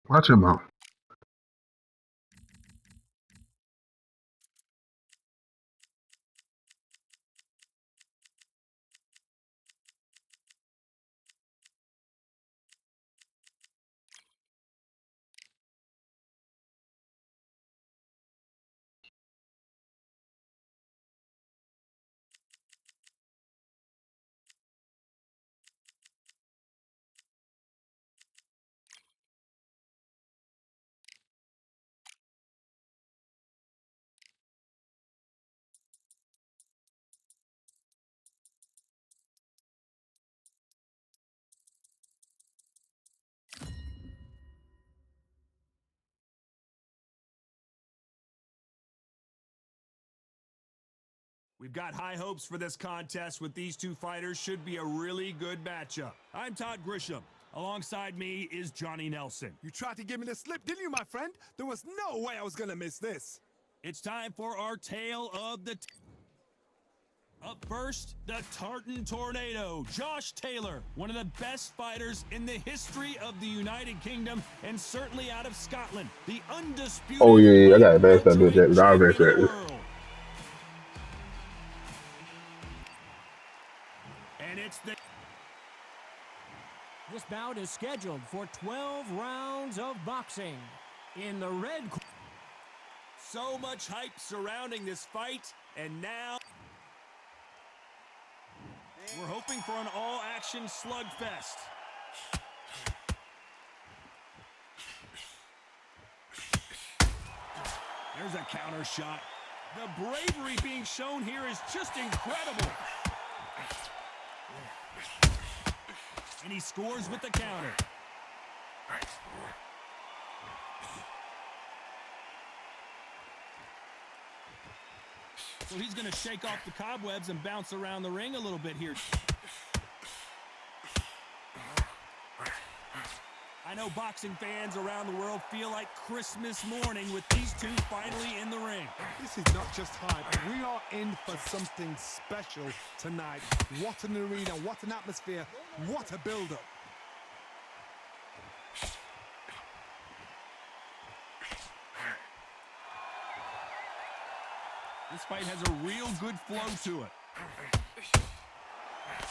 Watch him out. We've got high hopes for this contest with these two fighters. Should be a really good matchup. I'm Todd Grisham. Alongside me is Johnny Nelson. You tried to give me the slip, didn't you, my friend? There was no way I was going to miss this. It's time for our tale of the... Up first, the Tartan Tornado, Josh Taylor, one of the best fighters in the history of the United Kingdom and certainly out of Scotland. The undisputed... Oh, yeah. I got a bad stuff to do that. I was world. And it's the... This bout is scheduled for 12 rounds of boxing. In the red... So much hype surrounding this fight, and now... We're hoping for an all-action slugfest. There's a counter shot. The bravery being shown here is just incredible. And he scores with the counter. So he's going to shake off the cobwebs and bounce around the ring a little bit here. I know boxing fans around the world feel like Christmas morning with these two finally in the ring. This is not just hype. We are in for something special tonight. What an arena, what an atmosphere, what a build-up. This fight has a real good flow to it.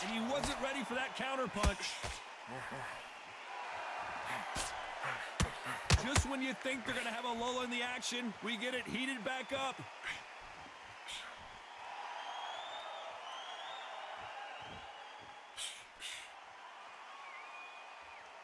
And he wasn't ready for that counter punch. Just when you think they're going to have a lull in the action, we get it heated back up.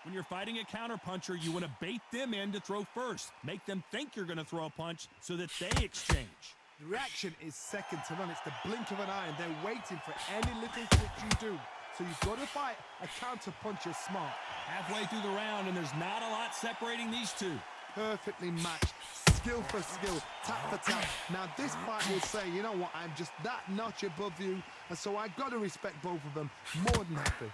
When you're fighting a counterpuncher, you want to bait them in to throw first. Make them think you're going to throw a punch so that they exchange. The reaction is second to none. It's the blink of an eye, and they're waiting for any little trick you do. So you've got to fight a counter puncher smart. Halfway through the round, and there's not a lot separating these two. Perfectly matched, skill for skill, tap for tap. Now this fight will say, you know what, I'm just that notch above you, and so I've got to respect both of them. More than happy.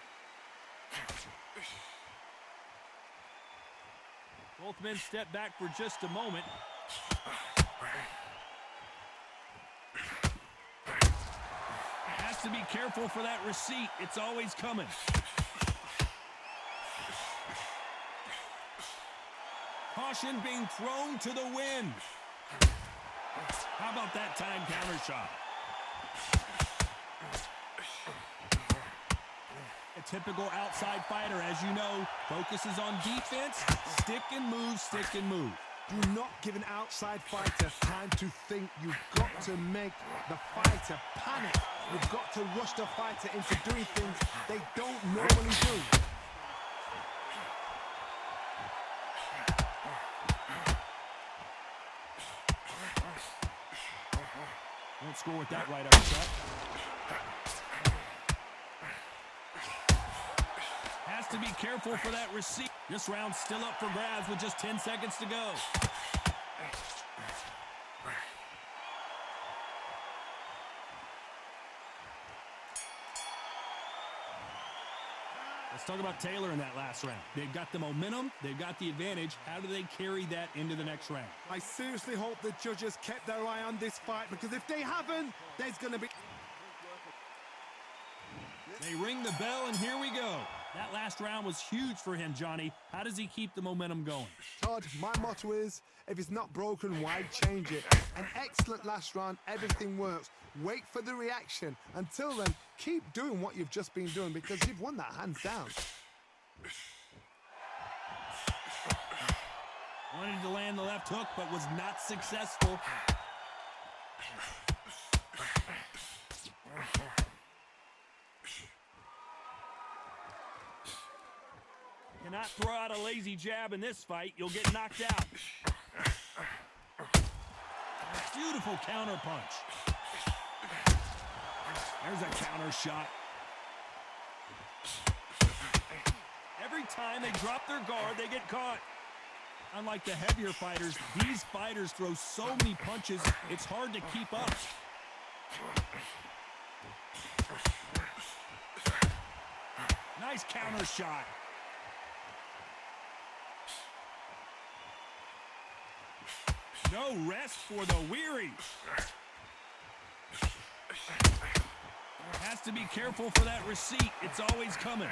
Both men step back for just a moment. Has to be careful for that receipt. It's always coming. Caution being thrown to the wind. How about that time counter shot? A typical outside fighter, as you know, focuses on defense, stick and move, stick and move. Do not give an outside fighter time to think. You've got to make the fighter panic. You've got to rush the fighter into doing things they don't normally do. Won't score with that right upset. Has to be careful for that receipt. This round's still up for grabs with just 10 seconds to go. Let's talk about Taylor in that last round. They've got the momentum. They've got the advantage. How do they carry that into the next round? I seriously hope the judges kept their eye on this fight, because if they haven't, there's going to be... They ring the bell, and here we go. That last round was huge for him, Johnny. How does he keep the momentum going? Todd, my motto is, if it's not broken, why change it? An excellent last round, everything works. Wait for the reaction. Until then, keep doing what you've just been doing because you've won that hands down. Wanted to land the left hook, but was not successful. Cannot throw out a lazy jab in this fight. You'll get knocked out. Beautiful counter punch. There's a counter shot. Every time they drop their guard, they get caught. Unlike the heavier fighters, these fighters throw so many punches, it's hard to keep up. Nice counter shot. No rest for the weary. Has to be careful for that receipt. It's always coming.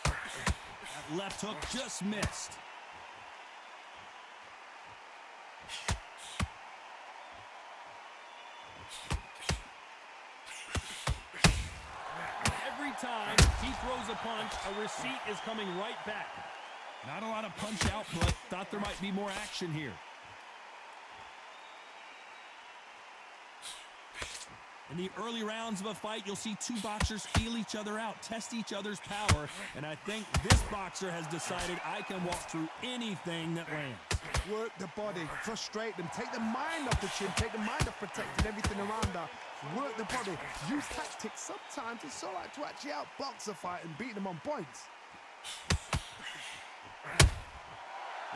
That left hook just missed. Every time he throws a punch, a receipt is coming right back. Not a lot of punch output. Thought there might be more action here. In the early rounds of a fight, you'll see two boxers feel each other out, test each other's power, and I think this boxer has decided I can walk through anything that lands. Work the body, frustrate them, take the mind off the chin, take the mind off protecting everything around her. Work the body, use tactics. Sometimes it's all right to actually outbox a fight and beat them on points.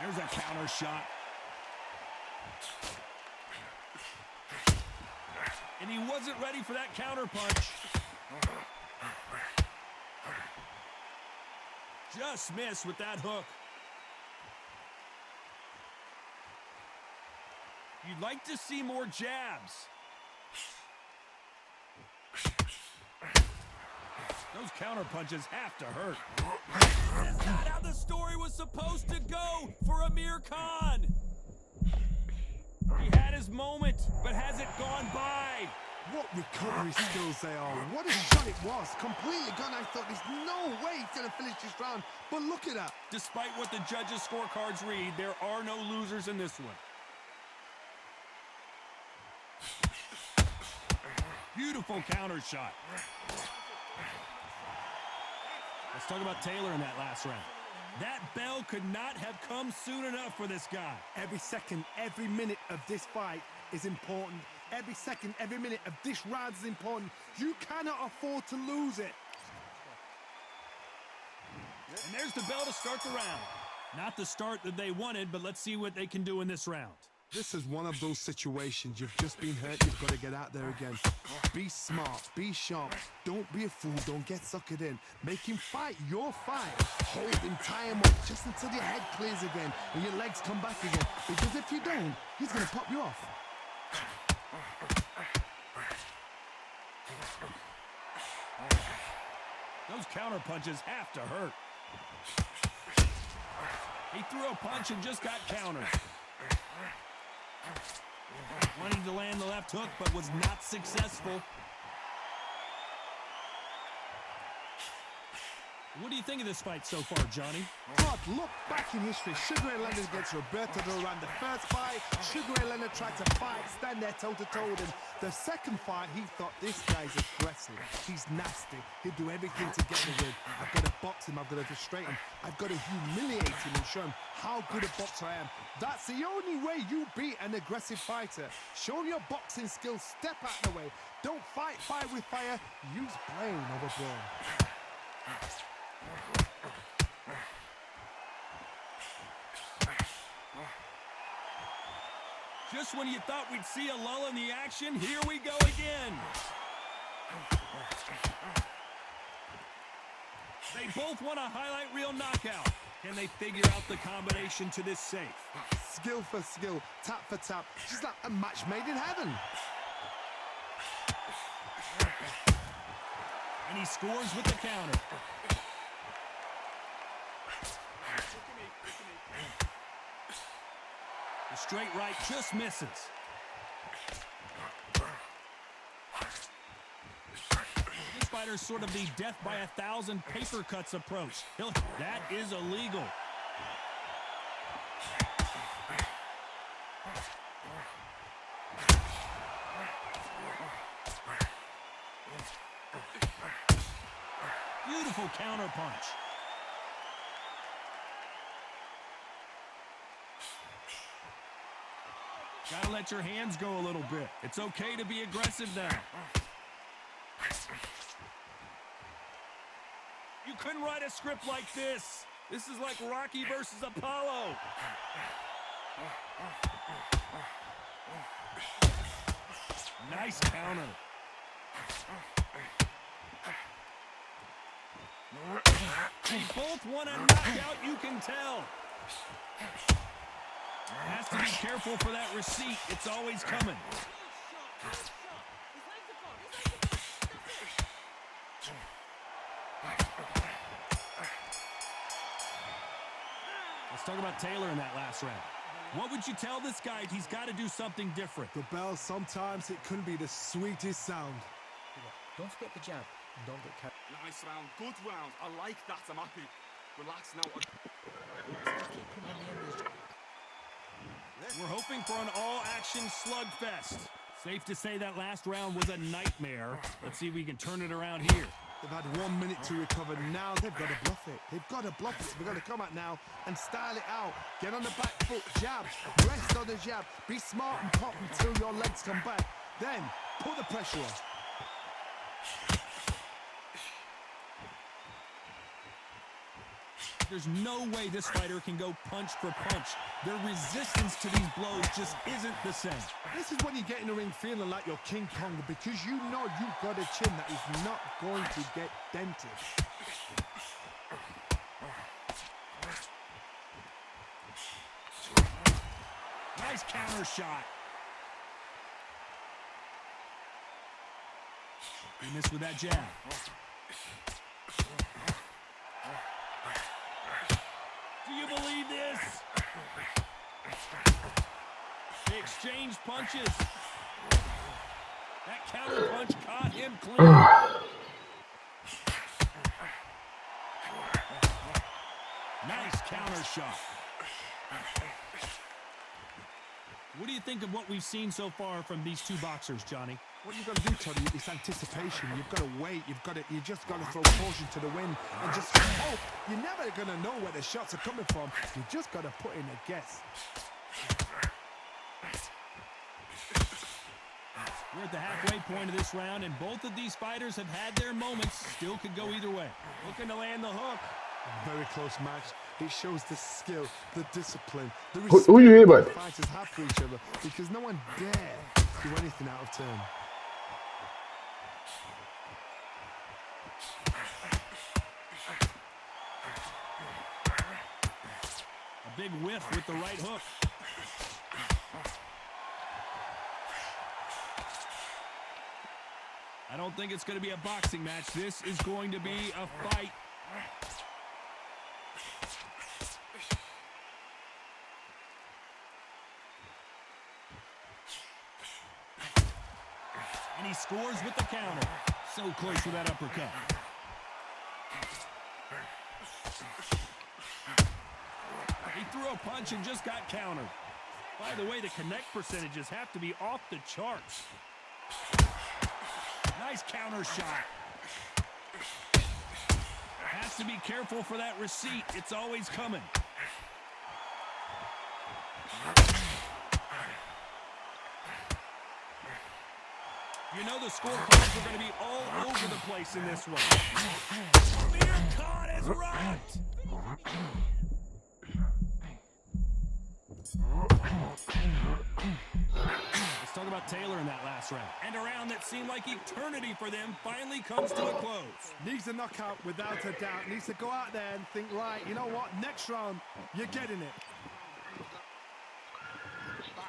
There's a counter shot. And he wasn't ready for that counter punch. Just missed with that hook. You'd like to see more jabs. Those counter punches have to hurt. That's not how the story was supposed to go for Amir Khan. He had his moment, but has it gone by? What recovery skills they are. What a shot it was. Completely gone. I thought there's no way he's going to finish this round. But look at that. Despite what the judges' scorecards read, there are no losers in this one. Beautiful counter shot. Let's talk about Taylor in that last round. That bell could not have come soon enough for this guy. Every second, every minute of this fight is important. Every second, every minute of this round is important. You cannot afford to lose it. And there's the bell to start the round. Not the start that they wanted, but let's see what they can do in this round. This is one of those situations. You've just been hurt. You've got to get out there again. Be smart. Be sharp. Don't be a fool. Don't get suckered in. Make him fight your fight. Hold him, tie him up just until your head clears again and your legs come back again. Because if you don't, he's going to pop you off. Those counter punches have to hurt. He threw a punch and just got countered. Wanted to land the left hook, but was not successful. What do you think of this fight so far, Johnny? God, look back in history. Sugar Ray Leonard against Roberto Duran. The first fight, Sugar Ray Leonard tried to fight, stand there toe-to-toe with him. The second fight, he thought, this guy's aggressive. He's nasty. He'll do everything to get the win. I've got to box him. I've got to frustrate him. I've got to humiliate him and show him how good a boxer I am. That's the only way you beat an aggressive fighter. Show your boxing skills. Step out of the way. Don't fight fire with fire. Use brain over brawn. Just when you thought we'd see a lull in the action, here we go again. They both want a highlight reel knockout. Can they figure out the combination to this safe? Skill for skill, tap for tap. Just like a match made in heaven. And he scores with the counter. The straight right just misses. This fighter's sort of the death by 1,000 paper cuts approach. That is illegal. Beautiful counter punch. Gotta let your hands go a little bit. It's okay to be aggressive now. You couldn't write a script like this. This is like Rocky versus Apollo. Nice counter. They both want to knock out, you can tell. Has to be careful for that receipt. It's always coming. Let's talk about Taylor in that last round. What would you tell this guy? He's got to do something different. The bell, sometimes it couldn't be the sweetest sound. Don't forget the jab. And don't get carried. Nice round, good round. I like that. I'm happy. Relax now. We're hoping for an all-action slugfest. Safe to say that last round was a nightmare. Let's see if we can turn it around here. They've had 1 minute to recover. Now they've got to bluff it. They've got to bluff it. They've got to come out now and style it out. Get on the back foot, jab, rest on the jab. Be smart and pop until your legs come back. Then put the pressure on. There's no way this fighter can go punch for punch. Their resistance to these blows just isn't the same. This is when you get in the ring feeling like you're King Kong, because you know you've got a chin that is not going to get dented. Nice counter shot. He missed with that jab. Do you believe this? They exchanged punches. That counter punch caught him clean. Nice counter shot. What do you think of what we've seen so far from these two boxers, Johnny? What you've got to do, Tony, is anticipation. You've got to wait. You just got to throw caution to the wind and just hope. You're never going to know where the shots are coming from. You just got to put in a guess. We're at the halfway point of this round, and both of these fighters have had their moments. Still could go either way. Looking to land the hook. A very close match. It shows the skill, the discipline, the Who you here, bud? respect fighters have for each other, because no one dare do anything out of turn. A big whiff with the right hook. I don't think it's going to be a boxing match. This is going to be a fight. And he scores with the counter. So close with that uppercut. He threw a punch and just got countered. By the way, the connect percentages have to be off the charts. Nice counter shot. Has to be careful for that receipt. It's always coming. You know the scorecards are going to be all over the place in this one. Spear caught is rocked. Let's talk about Taylor in that last round. And a round that seemed like eternity for them finally comes to a close. Needs a knockout without a doubt. Needs to go out there and think, right, you know what, next round, you're getting it.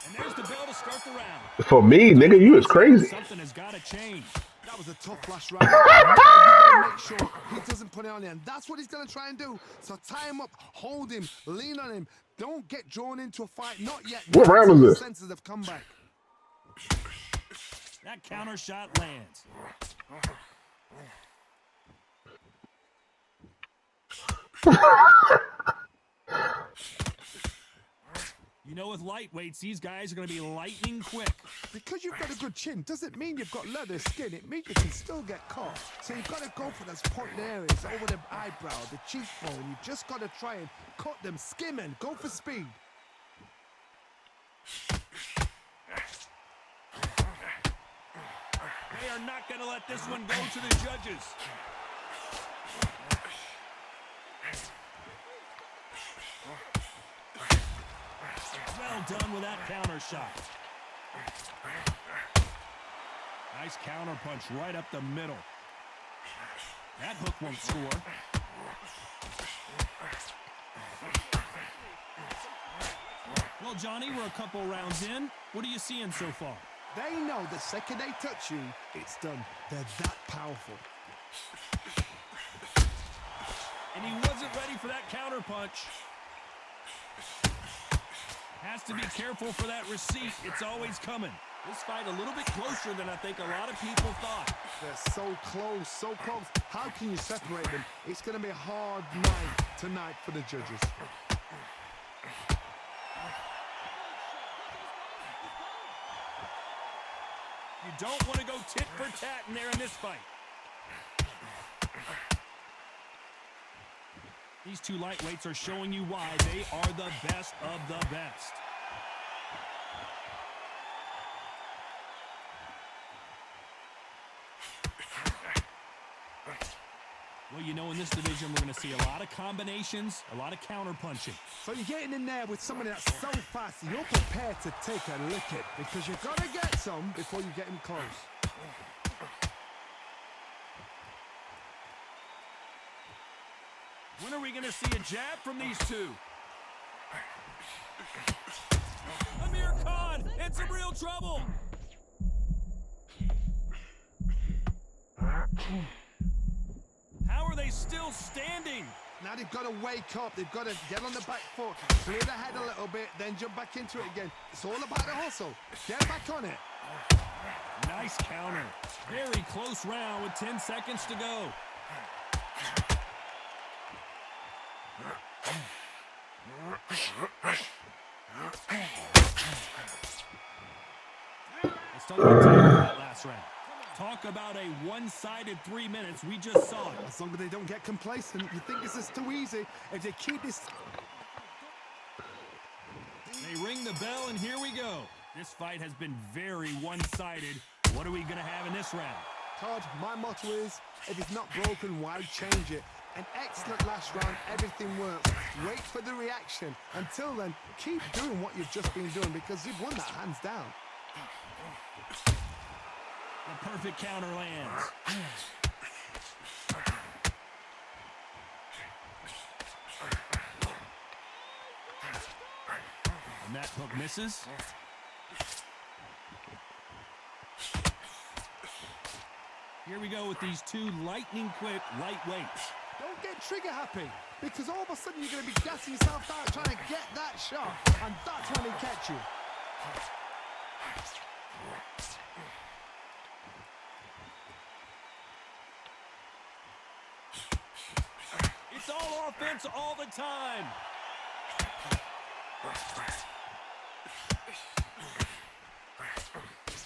And there's the bell to start the round. For me, nigga, you is crazy. Something has got to change. That was a tough last round. Now you gotta make sure he doesn't put it on him. And that's what he's gonna try and do. So tie him up, hold him, lean on him. Don't get drawn into a fight. Not yet. What Not round until is the this? senses have come back. That counter shot lands. You know, with lightweights, these guys are going to be lightning quick. Because you've got a good chin doesn't mean you've got leather skin. It means you can still get caught. So you've got to go for those pointed areas over the eyebrow, the cheekbone. You've just got to try and cut them, skim and go for speed. They are not going to let this one go to the judges. Well done with that counter shot. Nice counter punch right up the middle. That hook won't score. Well, Johnny, we're a couple rounds in. What are you seeing so far? They know the second they touch you, it's done. They're that powerful. And he wasn't ready for that counter punch. Has to be careful for that receipt. It's always coming. This fight a little bit closer than I think a lot of people thought. They're so close, so close. How can you separate them? It's going to be a hard night tonight for the judges. You don't want to go tit for tat in there in this fight. These two lightweights are showing you why they are the best of the best. Well, you know, in this division, we're going to see a lot of combinations, a lot of counter punching. So you're getting in there with somebody that's so fast, you're prepared to take a licking because you've got to get some before you get him close. When are we going to see a jab from these two? Amir Khan in some real trouble. How are they still standing? Now they've got to wake up. They've got to get on the back foot, clear the head a little bit, then jump back into it again. It's all about the hustle. Get back on it. Nice counter. Very close round with 10 seconds to go. Let's talk about that last round. Talk about a one-sided 3 minutes. We just saw it. As long as they don't get complacent, you think this is too easy. If they keep this... They ring the bell, and here we go. This fight has been very one-sided. What are we going to have in this round? Todd, my motto is, if it's not broken, why change it? An excellent last round, everything works. Wait for the reaction. Until then, keep doing what you've just been doing because you've won that hands down. The perfect counter lands. And that hook misses. Here we go with these two lightning-quick lightweights. Don't get trigger happy because all of a sudden you're going to be gassing yourself out trying to get that shot, and that's when they catch you. It's all offense all the time.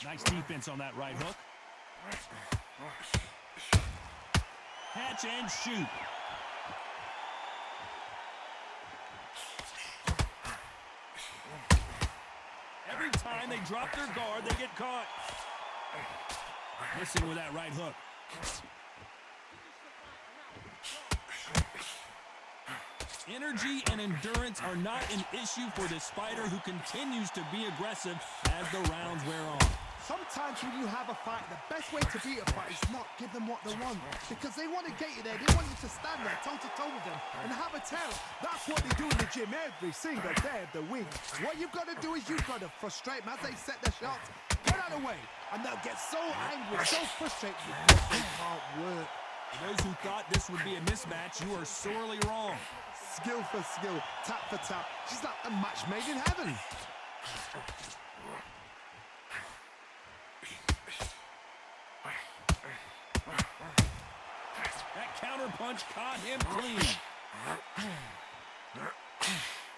Nice defense on that right hook. Catch and shoot. Every time they drop their guard, they get caught. Missing with that right hook. Energy and endurance are not an issue for this fighter who continues to be aggressive as the rounds wear on. Sometimes when you have a fight, the best way to beat a fight is not give them what they want. Because they want to get you there. They want you to stand there toe-to-toe with them and have a tell. That's what they do in the gym every single day of the week. What you've got to do is you've got to frustrate them as they set their shots. Go Get out of the way. And they'll get so angry, so frustrated because they can't work. For those who thought this would be a mismatch, you are sorely wrong. Skill for skill, tap for tap. She's like a match made in heaven. That counter punch caught him clean.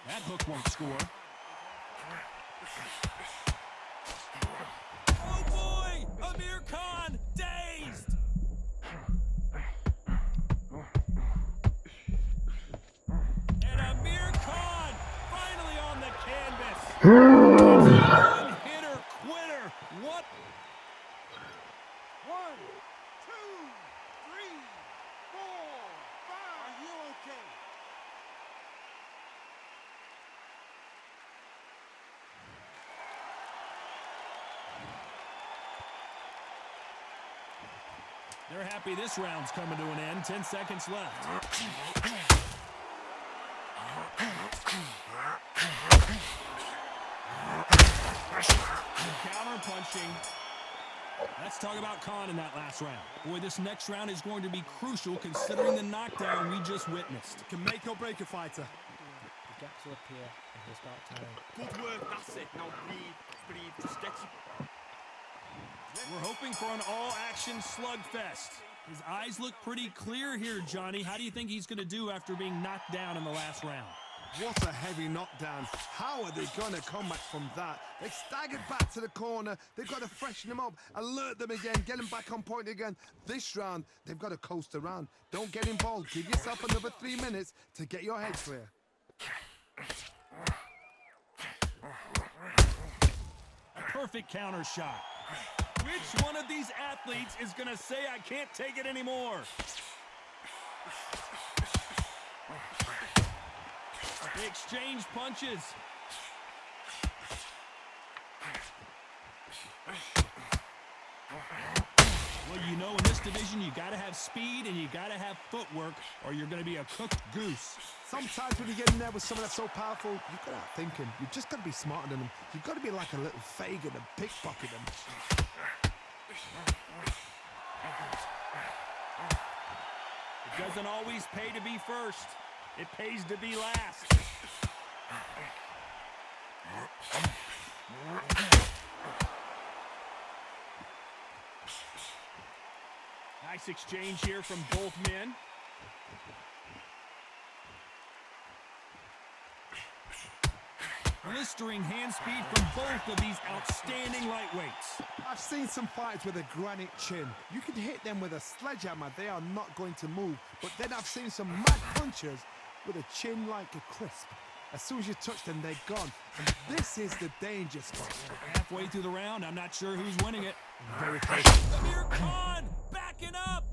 That hook won't score. Oh boy! Amir Khan dazed! And Amir Khan finally on the canvas. One-hitter quitter. What? 1, 2, 3, 4, 5. Are you okay? They're happy this round's coming to an end. 10 seconds left. Counter punching. Let's talk about Khan in that last round. Boy, this next round is going to be crucial considering the knockdown we just witnessed. Can make or break a fighter. The gaps will appear and he'll start tiring. Good work, that's it. Now breathe, just get you. We're hoping for an all-action slugfest. His eyes look pretty clear here, Johnny. How do you think he's going to do after being knocked down in the last round? What a heavy knockdown. How are they going to come back from that? They staggered back to the corner. They've got to freshen them up, alert them again, get them back on point again. This round, they've got to coast around. Don't get involved. Give yourself another 3 minutes to get your head clear. A perfect counter shot. Which one of these athletes is going to say, I can't take it anymore? They exchange punches. Well, you know, in this division, you got to have speed and you got to have footwork or you're going to be a cooked goose. Sometimes when you get in there with someone that's so powerful, you've got to outthink him. You've just got to be smarter than him. You've got to be like a little Fagin and pickpocket him. It doesn't always pay to be first. It pays to be last. Nice exchange here from both men. Blistering hand speed from both of these outstanding lightweights. I've seen some fighters with a granite chin. You can hit them with a sledgehammer, they are not going to move. But then I've seen some mad punchers with a chin like a crisp. As soon as you touch them, they're gone. And this is the danger spot. Halfway through the round, I'm not sure who's winning it. Very close. Amir Khan backing up.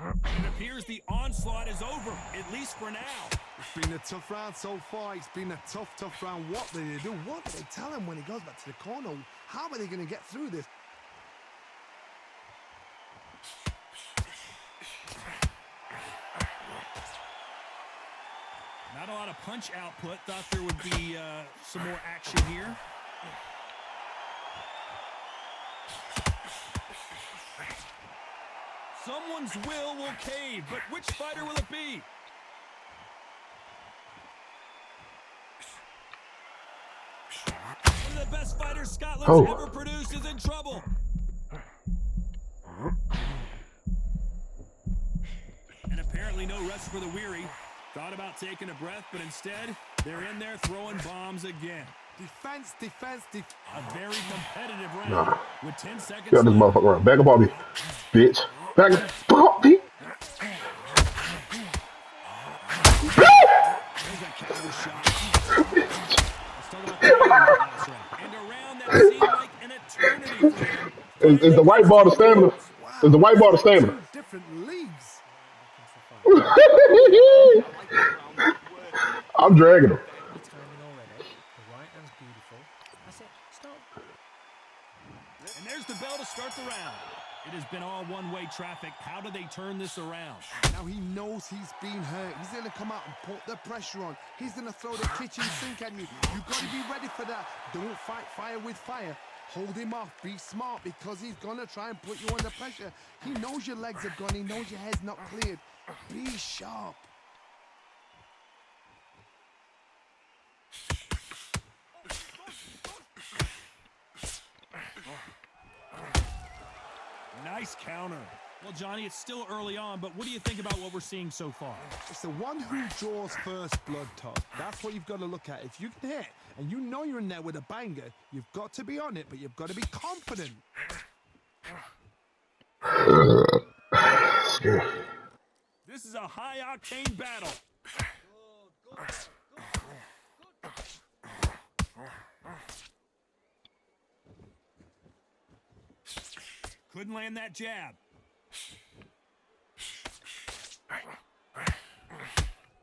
It appears the onslaught is over, at least for now. It's been a tough round so far. It's been a tough round. What do they do? What do they tell him when he goes back to the corner? How are they going to get through this? Not a lot of punch output. Thought there would be some more action here. Someone's will cave, but which fighter will it be? One of the best fighters Scotland's ever produced is in trouble. And apparently no rest for the weary. Thought about taking a breath, but instead, they're in there throwing bombs again. Defense. A very competitive round with 10 seconds Get this left. motherfucker around. Back up on me, bitch. Back up, bitch. There's that counter shot. Let's talk about the last round. And a round that seemed like an eternity for him. Is the white ball the stamina? Wow. Is the white ball the stamina? Two different leagues. I'm dragging him. The timing already. The right hand's beautiful. That's it. Stop. And there's the bell to start the round. It has been all one-way traffic. How do they turn this around? Now he knows he's been hurt. He's going to come out and put the pressure on. He's going to throw the kitchen sink at you. You've got to be ready for that. Don't fight fire with fire. Hold him off. Be smart because he's going to try and put you under pressure. He knows your legs are gone. He knows your head's not cleared. Be sharp. Nice counter. Well, Johnny, it's still early on, but what do you think about what we're seeing so far? It's the one who draws first blood, Todd. That's what you've got to look at. If you can hit and you know you're in there with a banger, you've got to be on it, but you've got to be confident. This is a high-octane battle. Couldn't land that jab.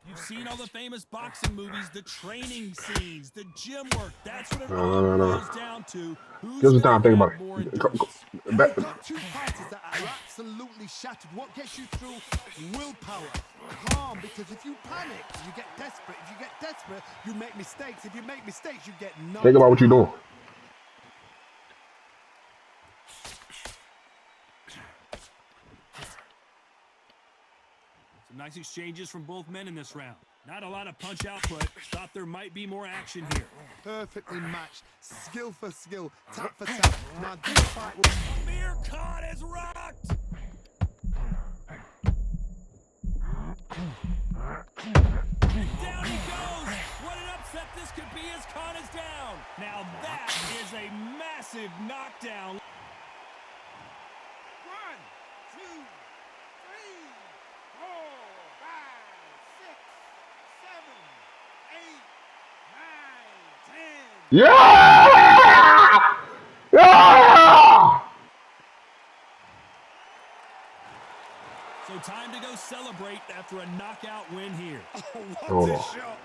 You've seen all the famous boxing movies, the training scenes, the gym work. That's what it all boils down to. Give us time to think about more it. endurance? You've got two fighters that are absolutely shattered. What gets you through? Willpower. Calm, because if you panic, you get desperate. If you get desperate, you make mistakes. If you make mistakes, you get knocked Think about what you're doing. Some nice exchanges from both men in this round. Not a lot of punch output. Thought there might be more action here. Perfectly matched. Skill for skill. Tap for tap. Now this fight will... Amir Khan is rocked! Down he goes! What an upset this could be as Khan is down! Now that is a massive knockdown. 1, 2, 3, 4, 5, 6, 7, 8, 9, 10. Yeah! Yeah! So time to go celebrate after a knockout win here. Oh, what Hold a on. shot.